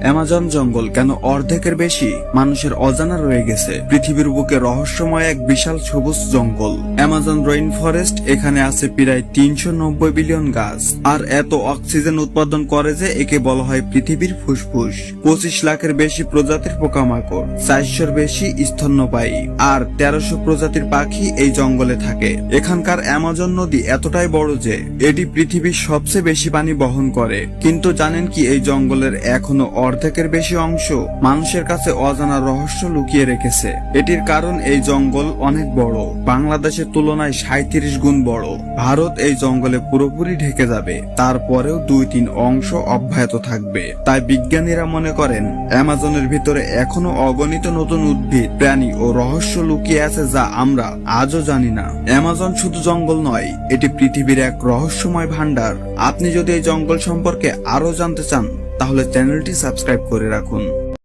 Amazon জঙ্গল কেন অর্ধেকের বেশি মানুষের অজানা রয়ে গেছে। পৃথিবীর বুকে রহস্যময় এক বিশাল সবুজ জঙ্গল অ্যামাজন রেইন ফরেস্ট। এখানে আছে প্রায় 390 বিলিয়ন গাছ, আর এত অক্সিজেন উৎপাদন করে যে একে বলা হয় পৃথিবীর ফুসফুস। 25 লাখের বেশি প্রজাতির পোকামাকড়, 400-র বেশি স্তন্যপায়ী আর 1300 প্রজাতির পাখি এই জঙ্গলে থাকে। এখানকার অ্যামাজন নদী এতটাই বড় যে এটি পৃথিবীর সবচেয়ে বেশি পানি বহন করে। কিন্তু জানেন কি, এই জঙ্গলের এখনো অর্ধেকের বেশি অংশ মানুষের কাছে অজানা রহস্য লুকিয়ে রেখেছে। এটির কারণ এই জঙ্গল অনেক বড়, বাংলাদেশের তুলনায় 37 গুণ বড়। ভারত এই জঙ্গলে পুরোপুরি ঢেকে যাবে, তারপরেও 2-3 অংশ অব্যাহত থাকবে। তাই বিজ্ঞানীরা মনে করেন অ্যামাজনের ভিতরে এখনো অগণিত নতুন উদ্ভিদ, প্রাণী ও রহস্য লুকিয়ে আছে যা আমরা আজও জানি না। অ্যামাজন শুধু জঙ্গল নয়, এটি পৃথিবীর এক রহস্যময় ভান্ডার। আপনি যদি এই জঙ্গল সম্পর্কে আরো জানতে চান তাহলে চ্যানেলটি সাবস্ক্রাইব করে রাখুন।